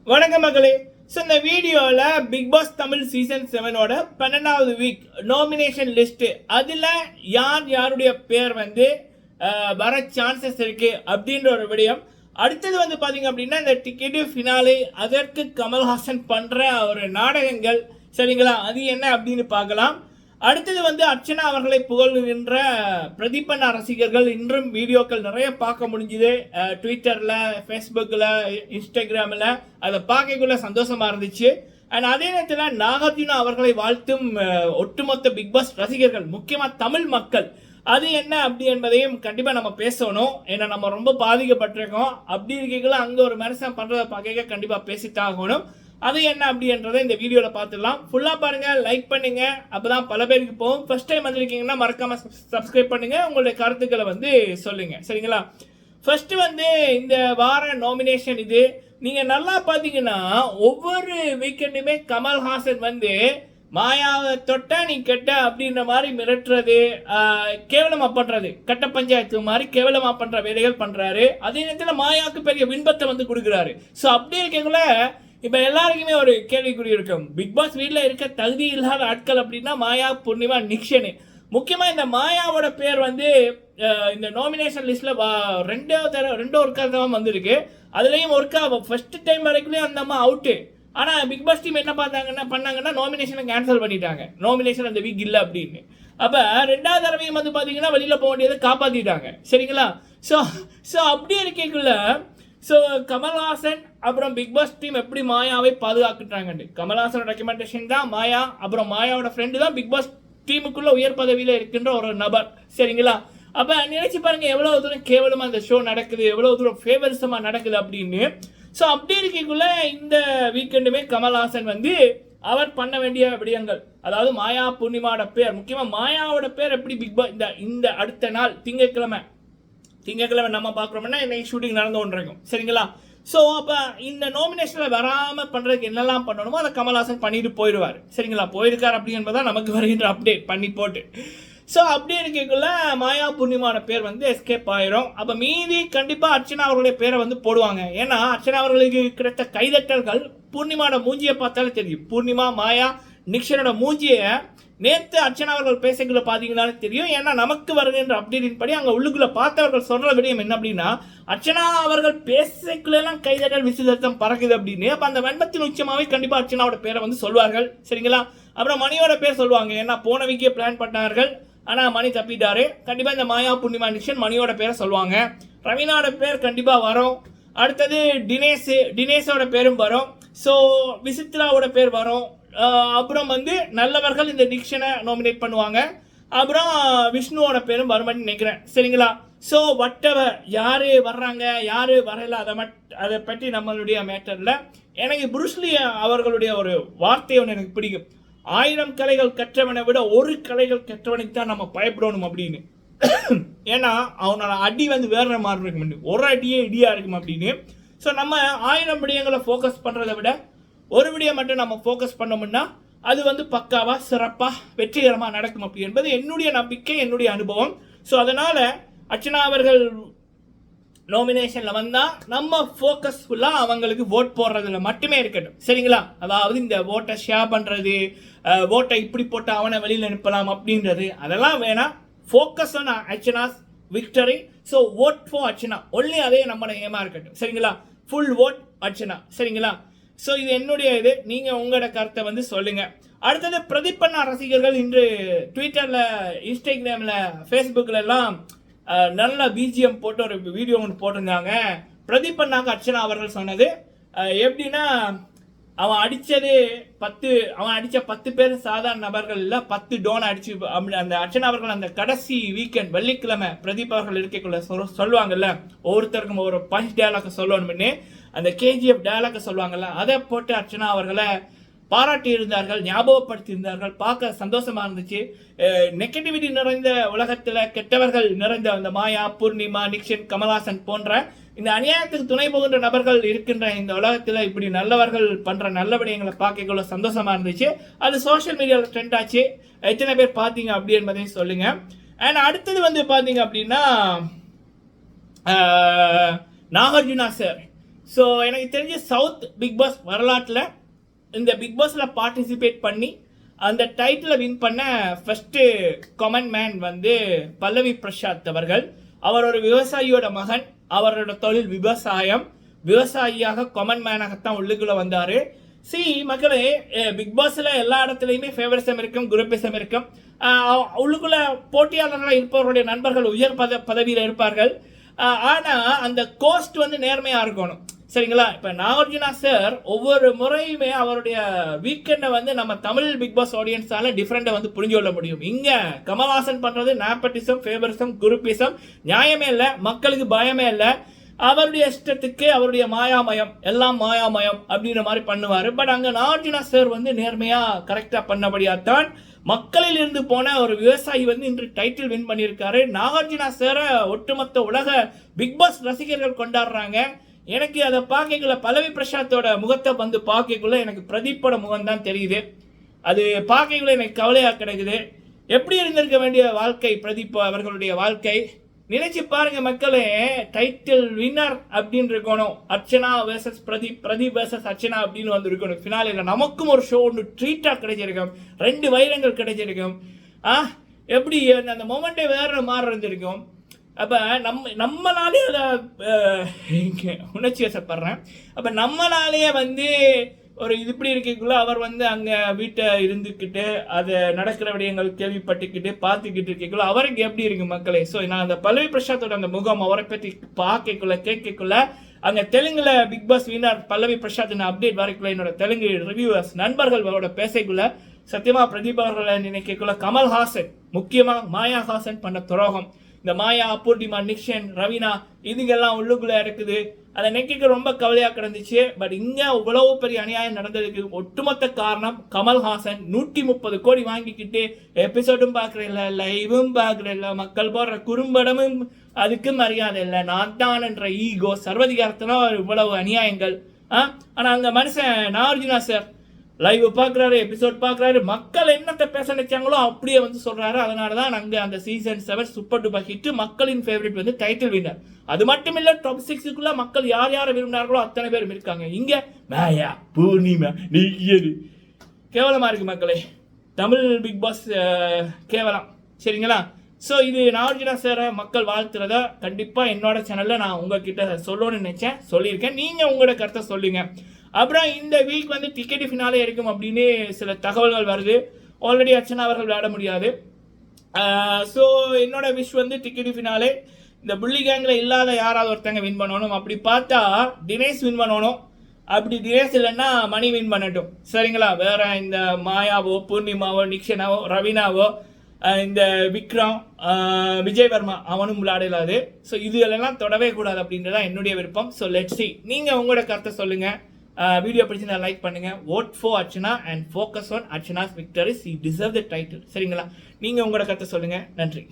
வணக்கம் மகளே. ஸோ இந்த வீடியோவில் பிக் பாஸ் தமிழ் சீசன் 7ஓட 12வது வீக் நாமினேஷன் லிஸ்ட்டு அதில் யாருடைய பேர் வந்து வர சான்சஸ் இருக்குது அப்படின்ற ஒரு விடயம். அடுத்தது வந்து பார்த்தீங்க அப்படின்னா இந்த டிக்கெட்டு ஃபினாலே, அதற்கு கமல்ஹாசன் பண்ணுற ஒரு நாடகங்கள், சரிங்களா, அது என்ன அப்படின்னு பார்க்கலாம். அடுத்தது வந்து அர்ச்சனா அவர்களை புகழ்கின்ற பிரதீபன் ரசிகர்கள் இன்றும் வீடியோக்கள் நிறைய பார்க்க முடிஞ்சுது. ட்விட்டரில், ஃபேஸ்புக்கில், இன்ஸ்டாகிராமில் அதை பார்க்கக்குள்ள சந்தோஷமாக இருந்துச்சு. அண்ட் அதே நேரத்தில் நாகார்ஜுனா அவர்களை வாழ்த்தும் ஒட்டுமொத்த பிக் பாஸ் ரசிகர்கள், முக்கியமாக தமிழ் மக்கள், அது என்ன அப்படி என்பதையும் கண்டிப்பாக நம்ம பேசணும். ஏன்னா நம்ம ரொம்ப பாதிக்கப்பட்டிருக்கோம். அப்படி இருக்கீங்களா அங்கே ஒரு மனுஷன் பண்ணுறதை பார்க்க கண்டிப்பாக பேசித்தான் ஆகணும். அது என்ன அப்படின்றத இந்த வீடியோவில் பார்த்துடலாம். ஃபுல்லாக பாருங்கள், லைக் பண்ணுங்கள், அப்போ தான் பல பேருக்கு போகும். ஃபர்ஸ்ட் டைம் வந்திருக்கீங்கன்னா மறக்காமல் சப்ஸ்கிரைப் பண்ணுங்கள், உங்களுடைய கருத்துக்களை வந்து சொல்லுங்கள், சரிங்களா. ஃபர்ஸ்ட் வந்து இந்த வார நாமினேஷன் இது. நீங்கள் நல்லா பார்த்தீங்கன்னா ஒவ்வொரு வீக்கெண்டுமே கமல்ஹாசன் வந்து மாயாவை தொட்ட நீ கெட்ட அப்படின்ற மாதிரி மிரட்டுறது, கேவலமாக பண்ணுறது, கட்ட பஞ்சாயத்து மாதிரி கேவலமாக பண்ணுற வேலைகள் பண்ணுறாரு. அதே நேரத்தில் மாயாவுக்கு பெரிய விண்பத்தை வந்து கொடுக்குறாரு. ஸோ அப்படி இருக்கக்குள்ள இப்போ எல்லாருக்குமே ஒரு கேள்விக்குறி இருக்கும். பிக் பாஸ் வீட்டில் இருக்க தகுதி இல்லாத ஆட்கள் அப்படின்னா மாயா, பூர்ணிமா, நிக்ஷனு. முக்கியமாக இந்த மாயாவோட பேர் வந்து இந்த நாமினேஷன் லிஸ்ட்டில் ரெண்டோ ஒருக்கா தான் வந்திருக்கு. அதுலேயும் ஒருக்கா ஃபர்ஸ்ட் டைம் வரைக்குமே அந்த அம்மா அவுட்டு. ஆனால் பிக் பாஸ் டீம் என்ன பண்ணாங்கன்னா நாமினேஷனை கேன்சல் பண்ணிட்டாங்க. நாமினேஷன் அந்த வீக் இல்லை அப்படின்னு. அப்போ ரெண்டாவது தடவையும் வந்து பார்த்தீங்கன்னா வெளியில் போக வேண்டியதை காப்பாற்றிட்டாங்க, சரிங்களா. ஸோ அப்படி இருக்கக்குள்ள ஸோ கமல்ஹாசன் அப்புறம் பிக் பாஸ் டீம் எப்படி மாயாவை பாதுகாத்துட்டாங்க. கமல்ஹாசனோட ரெக்கமெண்டேஷன் தான் மாயா, அப்புறம் மாயாவோட ஃப்ரெண்டு தான் பிக் பாஸ் டீமுக்குள்ள உயர் பதவியில் இருக்கின்ற ஒரு நபர், சரிங்களா. அப்போ நினைச்சு பாருங்க எவ்வளோ தூரம் கேவலமாக இந்த ஷோ நடக்குது, எவ்வளோ தூரம் ஃபேவரிசமாக நடக்குது அப்படின்னு. ஸோ அப்படி இருக்கக்குள்ள இந்த வீக்கெண்டுமே கமல்ஹாசன் வந்து அவர் பண்ண வேண்டிய விடயங்கள், அதாவது மாயா, பூர்ணிமாவோட பேர், முக்கியமாக மாயாவோட பேர் எப்படி பிக் பாஸ் இந்த அடுத்த நாள் திங்கட்கிழமை நம்ம பார்க்குறோம்னா இன்னைக்கு ஷூட்டிங் நடந்து கொண்டிருக்கும், சரிங்களா. ஸோ அப்போ இந்த நாமினேஷனில் வராமல் பண்ணுறதுக்கு என்னெல்லாம் பண்ணணுமோ அதை கமல்ஹாசன் பண்ணிட்டு போயிடுவார், சரிங்களா. போயிருக்கார் அப்படி என்பதான் நமக்கு வருகின்ற அப்டேட் பண்ணி போட்டு. ஸோ அப்படி இருக்கக்குள்ள மாயா, பூர்ணிமாவோட பேர் வந்து எஸ்கேப் ஆயிரும். அப்போ மீதி கண்டிப்பாக அர்ச்சனா அவர்களுடைய பேரை வந்து போடுவாங்க. ஏன்னா அர்ச்சனா அவர்களுக்கு கிடைத்த கைதட்டல்கள் பூர்ணிமாவோட மூஞ்சியை பார்த்தாலே தெரியும். பூர்ணிமா, மாயா, நிக்ஷனோட மூஞ்சியை நேற்று அர்ச்சனா அவர்கள் பேசக்குள்ள பார்த்தீங்கன்னாலே தெரியும். ஏன்னா நமக்கு வருகின்ற அப்டேட்டின் படி அங்கே உள்ளுக்குள்ள பார்த்தவர்கள் சொல்கிற விடயம் என்ன அப்படின்னா, அர்ச்சனா அவர்கள் பேசக்குள்ளெல்லாம் கைதட்டல் விசிதம் பறக்குது அப்படின்னு. அப்போ அந்த வெண்பத்தின் உச்சமாகவே கண்டிப்பாக அர்ச்சனாவோட பேரை வந்து சொல்வார்கள், சரிங்களா. அப்புறம் மணியோட பேர் சொல்லுவாங்க. ஏன்னா போன வீக்கே பிளான் பண்ணார்கள், ஆனால் மணி தப்பிட்டாரு. கண்டிப்பாக இந்த மாயா, பூர்ணிமா, நிக்ஷன் மணியோட பேரை சொல்லுவாங்க. ரவீனாவோட பேர் கண்டிப்பாக வரும். அடுத்தது தினேஷோட பேரும் வரும். ஸோ விசித்ராவோட பேர் வரும். அப்புறம் வந்து நல்லவர்கள் இந்த நிக்ஷனை நாமினேட் பண்ணுவாங்க. அப்புறம் விஷ்ணுவோட பேரும் வருமானு நினைக்கிறேன், சரிங்களா. ஸோ வட்டவர் யார் வர்றாங்க யார் வரல அதை பற்றி நம்மளுடைய மேட்டரில் எனக்கு புருஸ்லி அவர்களுடைய ஒரு வார்த்தை ஒன்று எனக்கு பிடிக்கும். 1000 கலைகள் கற்றவனை விட ஒரு கலைகள் கற்றவனுக்கு தான் நம்ம பயப்படணும் அப்படின்னு. ஏன்னா அவனோட அடி வந்து வேற மாதிரி இருக்கும், ஒரு அடியே இடியாக இருக்கும் அப்படின்னு. ஸோ நம்ம 1000 விடயங்களை ஃபோக்கஸ் பண்ணுறதை விட ஒரு விடயம் மட்டும் நம்ம ஃபோக்கஸ் பண்ணோம்னா அது வந்து பக்காவாக, சிறப்பாக, வெற்றிகரமாக நடக்கும் அப்படி என்பது என்னுடைய நம்பிக்கை, என்னுடைய அனுபவம். ஸோ அதனால் அர்ச்சனா அவர்கள் நாமினேஷனில் வந்தால் நம்ம ஃபோக்கஸ் ஃபுல்லாக அவங்களுக்கு ஓட் போடுறதுல மட்டுமே இருக்கட்டும், சரிங்களா. அதாவது இந்த ஓட்டை ஷேர் பண்ணுறது, ஓட்டை இப்படி போட்டு அவனை வெளியில் அனுப்பலாம் அப்படின்றது அதெல்லாம் வேணாம். Focus on Archana's victory. So vote for Archana only, அதே நம்ம ஏமா இருக்கட்டும், சரிங்களா. ஃபுல் ஓட் அர்ச்சனா, சரிங்களா. ஸோ இது என்னுடைய இது. நீங்கள் உங்களோட கருத்தை வந்து சொல்லுங்கள். அடுத்தது பிரதீபன் ரசிகர்கள் இன்று ட்விட்டரில், இன்ஸ்டாகிராமில், ஃபேஸ்புக்கில் எல்லாம் நல்ல பிஜிஎம் போட்டு ஒரு வீடியோ ஒன்று போட்டிருந்தாங்க. பிரதீபன்னாக்கு அர்ச்சனா அவர்கள் சொன்னது எப்படின்னா, அவன் அடித்த 10 பேர் சாதாரண நபர்கள் இல்லை, 10 டோன் அடிச்சு அந்த அர்ச்சனா அவர்கள் அந்த கடைசி வீக்கெண்ட் வெள்ளிக்கிழமை பிரதீப் அவர்கள் இருக்கக்குள்ள சொல்லுவாங்கல்ல, ஒவ்வொருத்தருக்கும் ஒரு பஞ்ச் டயலாக் சொல்லணும்னு அந்த கேஜிஎஃப் டயலாக் சொல்லுவாங்கல்ல, அதை போட்டு அர்ச்சனா அவர்களை பாராட்டி இருந்தார்கள், ஞாபகப்படுத்தி இருந்தார்கள். பார்க்க சந்தோஷமா இருந்துச்சு. நெகட்டிவிட்டி நிறைந்த உலகத்தில் கெட்டவர்கள் நிறைந்த அந்த மாயா, பூர்ணிமா, நிக்ஷன், கமல்ஹாசன் போன்ற இந்த அநியாயத்துக்கு துணை போகின்ற நபர்கள் இருக்கின்ற இந்த உலகத்தில் இப்படி நல்லவர்கள் பண்ணுற நல்ல விடயங்களை பார்க்கக்குள்ள சந்தோஷமா இருந்துச்சு. அது சோஷியல் மீடியாவில் ட்ரெண்ட் ஆச்சு. எத்தனை பேர் பார்த்தீங்க அப்படி என்பதையும் சொல்லுங்க. அண்ட் அடுத்தது வந்து பார்த்தீங்க அப்படின்னா நாகார்ஜுனா சார். ஸோ எனக்கு தெரிஞ்ச சவுத் பிக் பாஸ் வரலாற்றில் இந்த பிக் பாஸில் பார்ட்டிசிபேட் பண்ணி அந்த டைட்டிலை வின் பண்ண ஃபஸ்ட்டு காமன் மேன் வந்து பல்லவி பிரசாத் அவர்கள். அவர் ஒரு விவசாயியோட மகன், அவரோட தொழில் விவசாயம், விவசாயியாக காமன் மேனாகத்தான் உள்ளுக்குள்ளே வந்தார். மக்களே, பிக் பாஸில் எல்லா இடத்துலையுமே ஃபேவரிசம் இருக்கும், குரூப்பிசம் இருக்கும். உள்ளுக்குள்ள போட்டியாளர்களாக இருப்பவர்களுடைய நண்பர்கள் உயர் பதவியில் இருப்பார்கள். ஆனால் அந்த கோஸ்ட் வந்து நேர்மையாக இருக்கணும், சரிங்களா? இப்போ நாகார்ஜுனா சார் ஒவ்வொரு முறையுமே அவருடைய வீக்கெண்டை வந்து நம்ம தமிழ் பிக் பாஸ் ஆடியன்ஸால டிஃப்ரெண்ட்டை வந்து புரிஞ்சு கொள்ள முடியும். இங்கே கமல்ஹாசன் பண்ணுறது நேப்பட்டிசம், ஃபேவரிசம், குரூப்பிசம், நியாயமே இல்லை, மக்களுக்கு பயமே இல்லை. அவருடைய இஷ்டத்துக்கு அவருடைய மாயாமயம், எல்லாம் மாயாமயம் அப்படின்ற மாதிரி பண்ணுவார். பட் அங்கே நாகார்ஜுனா சார் வந்து நேர்மையாக கரெக்டாக பண்ணபடியாத்தான் மக்களில் இருந்து போன ஒரு விவசாயி வந்து இன்று டைட்டில் வின் பண்ணியிருக்காரு. நாகார்ஜுனா சாரை ஒட்டுமொத்த உலக பிக் பாஸ் ரசிகர்கள் கொண்டாடுறாங்க. எனக்கு அதை பார்க்கக்குள்ள பல்லவி பிரசாத்தோட முகத்தை வந்து பார்க்கக்குள்ள எனக்கு பிரதீப்போட முகம் தான் தெரியுது. அது பார்க்கக்குள்ள எனக்கு கவலையாக கிடைக்குது. எப்படி இருந்திருக்க வேண்டிய வாழ்க்கை பிரதீப் அவர்களுடைய வாழ்க்கை நினைச்சு பாருங்க மக்களே. டைட்டில் வின்னர் அப்படின்னு இருக்கணும், அர்ச்சனா வேர்சஸ் பிரதீப், பிரதீப் வேர்சஸ் அர்ச்சனா அப்படின்னு வந்து இருக்கணும் ஃபினாலில். நமக்கும் ஒரு ஷோ ஒன்று ட்ரீட்டாக கிடைச்சிருக்கும், 2 வைரங்கள் கிடைச்சிருக்கும். எப்படி அந்த மொமெண்ட்டே வேற மாதிரி இருந்திருக்கும். அப்போ நம்மளாலே அதை உணர்ச்சி வசப்படுறேன். அப்போ நம்மளாலேயே வந்து ஒரு இது இப்படி இருக்கக்குள்ள அவர் வந்து அங்கே வீட்டை இருந்துக்கிட்டு அதை நடக்கிற விடயங்கள் கேள்விப்பட்டுக்கிட்டு பார்த்துக்கிட்டு இருக்கக்குள்ள அவருக்கு எப்படி இருக்கு மக்களே. ஸோ நான் அந்த பல்லவி பிரசாத்தோட அந்த முகம் அவரை பற்றி பார்க்கக்குள்ள கேட்கக்குள்ள அங்கே தெலுங்குல பிக் பாஸ் வின்னர் பல்லவி பிரசாத் அப்டேட் வரைக்குள்ள என்னோட தெலுங்கு ரிவ்யூவர்ஸ் நண்பர்களோட பேசக்குள்ள சத்தியமா பிரதீப் அவர்களை நினைக்கக்குள்ள கமல்ஹாசன், முக்கியமாக மாயாஹாசன் பண்ண துரோகம், இந்த மாயா, பூர்ணிமா, நிக்ஷன், ரவீனா இதுங்கெல்லாம் உள்ளுக்குள்ள இருக்குது. அதை நெக்கிக்கு ரொம்ப கவலையாக கிடந்துச்சு. பட் இங்கே இவ்வளவு பெரிய அநியாயம் நடந்ததுக்கு ஒட்டுமொத்த காரணம் கமல்ஹாசன். 130 கோடி வாங்கிக்கிட்டு எபிசோடும் பார்க்குறதில்ல, லைவும் பார்க்குறதில்ல, மக்கள் போடுற குறும்படமும் அதுக்கு மரியாதை இல்லை, நான் தான் என்ற ஈகோ, சர்வதிகாரத்தினால் இவ்வளவு அநியாயங்கள். ஆனால் அங்கே மனுஷன் நாகார்ஜுனா சார் லைவ் பார்க்குறாரு, எபிசோட் பார்க்குறாரு, மக்கள் என்னத்தை பேச நினைச்சாங்களோ அப்படியே வந்து சொல்கிறாரு. அதனால தான் நாங்கள் அந்த சீசன் 7 சூப்பர் டூப்பர் ஹிட், மக்களின் ஃபேவரட் வந்து டைட்டில் வின்னர். அது மட்டும் இல்லை, டாப் 6க்குள்ள மக்கள் யார் யாரை விரும்பினார்களோ அத்தனை பேரும் இருக்காங்க. இங்கே மாயா, பூர்ணிமா, நீயது கேவலமாக இருக்குது மக்களே. தமிழ் பிக் பாஸ் கேவலம், சரிங்களா? ஸோ இது நாகார்ஜுனா சாரை மக்கள் வாழ்த்துறத கண்டிப்பாக என்னோட சேனலில் நான் உங்ககிட்ட சொல்லணும்னு நினச்சேன், சொல்லியிருக்கேன். நீங்கள் உங்களோட கருத்தை சொல்லுங்கள். அப்புறம் இந்த வீக் வந்து டிக்கெட் ஃபினாலே இருக்கும் அப்படின்னு சில தகவல்கள் வருது. ஆல்ரெடி அர்ச்சனா அவர்கள் விளையாட முடியாது. ஸோ என்னோட விஷ் வந்து டிக்கெட் ஃபினாலே இந்த புள்ளி கேங்கில் இல்லாத யாராவது ஒருத்தங்க வின் பண்ணணும். அப்படி பார்த்தா தினேஷ் வின் பண்ணணும். அப்படி தினேஷ் இல்லைன்னா மணி வின் பண்ணட்டும், சரிங்களா? வேற இந்த மாயாவோ, பூர்ணிமாவோ, நிக்ஷனாவோ, ரவீனாவோ, இந்த விக்ரம், விஜய் வர்மா அவனும் விளையாடலாது. ஸோ இது எல்லாம் தொடவே கூடாது அப்படின்றதான் என்னுடைய விருப்பம். ஸோ லெட்ஸ் சி, நீங்கள் உங்களோட கருத்தை சொல்லுங்கள். வீடியோ பிடிச்சிருந்தா லைக் பண்ணுங்க. vote for Archana and focus on Archana's victory. she deserve the title, சரிங்களா? நீங்கள் உங்களோட கருத்தை சொல்லுங்கள். நன்றி.